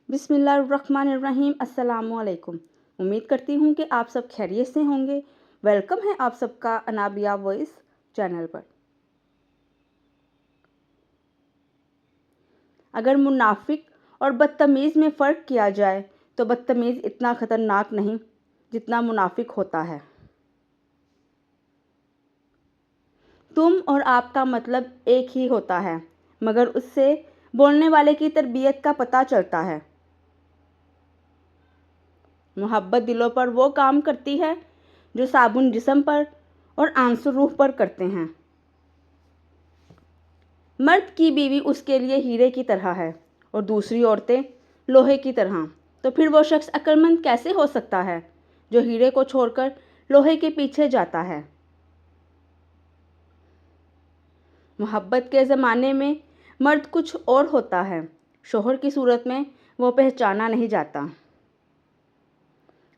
बिस्मिल्लाहिर्रहमानिर्रहीम। अस्सलाम वालेकुम। उम्मीद करती हूँ कि आप सब खैरियत से होंगे। वेलकम है आप सबका अनाबिया वॉइस चैनल पर। अगर मुनाफिक और बदतमीज़ में फ़र्क किया जाए तो बदतमीज़ इतना ख़तरनाक नहीं जितना मुनाफिक होता है। तुम और आपका मतलब एक ही होता है, मगर उससे बोलने वाले की तरबियत का पता चलता है। मोहब्बत दिलों पर वो काम करती है जो साबुन जिस्म पर और आंसू रूह पर करते हैं। मर्द की बीवी उसके लिए हीरे की तरह है और दूसरी औरतें लोहे की तरह। तो फिर वो शख्स अक्लमंद कैसे हो सकता है जो हीरे को छोड़कर लोहे के पीछे जाता है। मोहब्बत के ज़माने में मर्द कुछ और होता है। शोहर की सूरत में वो पहचाना नहीं जाता।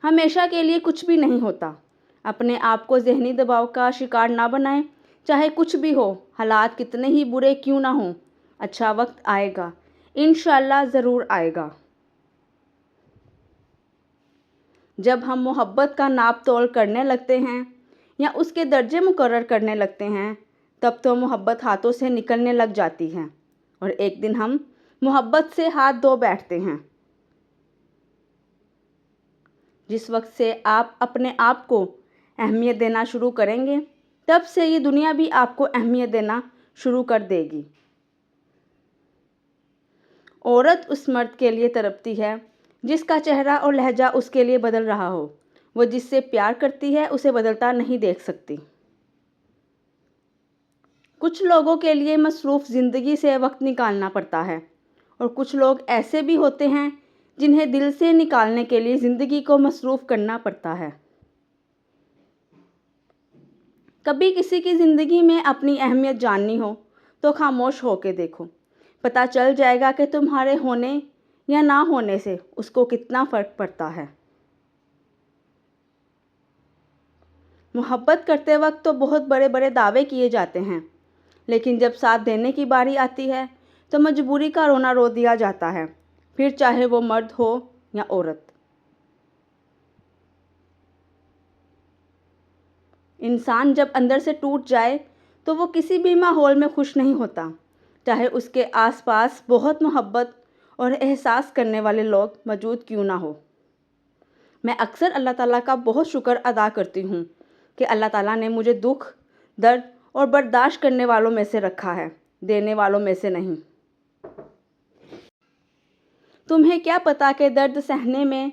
हमेशा के लिए कुछ भी नहीं होता। अपने आप को ज़हनी दबाव का शिकार ना बनाएं। चाहे कुछ भी हो, हालात कितने ही बुरे क्यों ना हों, अच्छा वक्त आएगा, इंशाअल्लाह ज़रूर आएगा। जब हम मोहब्बत का नाप तोल करने लगते हैं या उसके दर्जे मुकर्रर करने लगते हैं, तब तो मोहब्बत हाथों से निकलने लग जाती है और एक दिन हम मोहब्बत से हाथ धो बैठते हैं। जिस वक्त से आप अपने आप को अहमियत देना शुरू करेंगे, तब से ये दुनिया भी आपको अहमियत देना शुरू कर देगी। औरत उस मर्द के लिए तड़पती है जिसका चेहरा और लहजा उसके लिए बदल रहा हो। वो जिससे प्यार करती है उसे बदलता नहीं देख सकती। कुछ लोगों के लिए मसरूफ़ ज़िंदगी से वक्त निकालना पड़ता है और कुछ लोग ऐसे भी होते हैं जिन्हें दिल से निकालने के लिए ज़िंदगी को मसरूफ़ करना पड़ता है। कभी किसी की ज़िंदगी में अपनी अहमियत जाननी हो तो खामोश होकर देखो, पता चल जाएगा कि तुम्हारे होने या ना होने से उसको कितना फ़र्क पड़ता है। मोहब्बत करते वक्त तो बहुत बड़े बड़े दावे किए जाते हैं, लेकिन जब साथ देने की बारी आती है तो मजबूरी का रोना रो दिया जाता है, फिर चाहे वो मर्द हो या औरत। इंसान जब अंदर से टूट जाए तो वो किसी भी माहौल में खुश नहीं होता, चाहे उसके आसपास बहुत मोहब्बत और एहसास करने वाले लोग मौजूद क्यों ना हो। मैं अक्सर अल्लाह ताला का बहुत शुक्र अदा करती हूँ कि अल्लाह ताला ने मुझे दुख, दर्द और बर्दाश्त करने वालों में से रखा है, देने वालों में से नहीं। तुम्हें क्या पता कि दर्द सहने में,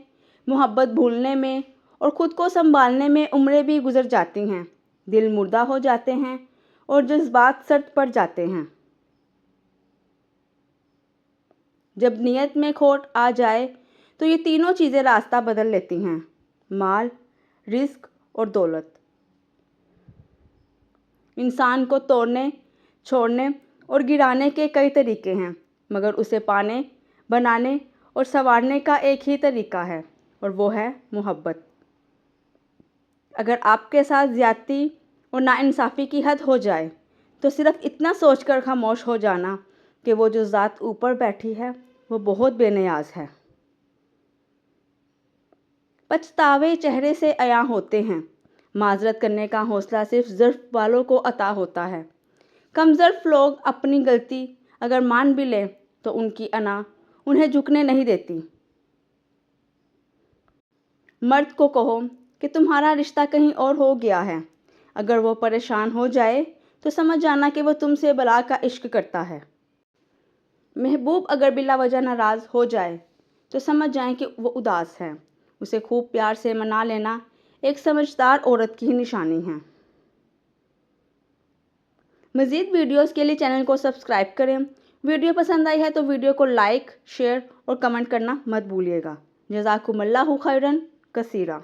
मोहब्बत भूलने में और ख़ुद को संभालने में उम्रें भी गुजर जाती हैं, दिल मुर्दा हो जाते हैं और जज्बात सर्द पड़ जाते हैं। जब नीयत में खोट आ जाए तो ये तीनों चीज़ें रास्ता बदल लेती हैं, माल, रिस्क और दौलत। इंसान को तोड़ने, छोड़ने और गिराने के कई तरीके हैं, मगर उसे पाने, बनाने और संवारने का एक ही तरीका है और वो है मोहब्बत। अगर आपके साथ ज़्यादती और नाइंसाफ़ी की हद हो जाए तो सिर्फ़ इतना सोचकर खामोश हो जाना कि वो जो ज़ात ऊपर बैठी है वो बहुत बेनियाज है। पछतावे चेहरे से अयां होते हैं, माजरत करने का हौसला सिर्फ ज़र्फ़ वालों को अता होता है। कम ज़र्फ़ लोग अपनी गलती अगर मान भी लें तो उनकी अना उन्हें झुकने नहीं देती। मर्द को कहो कि तुम्हारा रिश्ता कहीं और हो गया है, अगर वो परेशान हो जाए तो समझ जाना कि वो तुमसे बला का इश्क करता है। महबूब अगर बिला वजह नाराज़ हो जाए तो समझ जाएं कि वो उदास है। उसे खूब प्यार से मना लेना एक समझदार औरत की निशानी है। मज़ीद वीडियोस के लिए चैनल को सब्सक्राइब करें। वीडियो पसंद आई है तो वीडियो को लाइक, शेयर और कमेंट करना मत भूलिएगा। जज़ाकुमुल्लाहु खैरन कसीरा।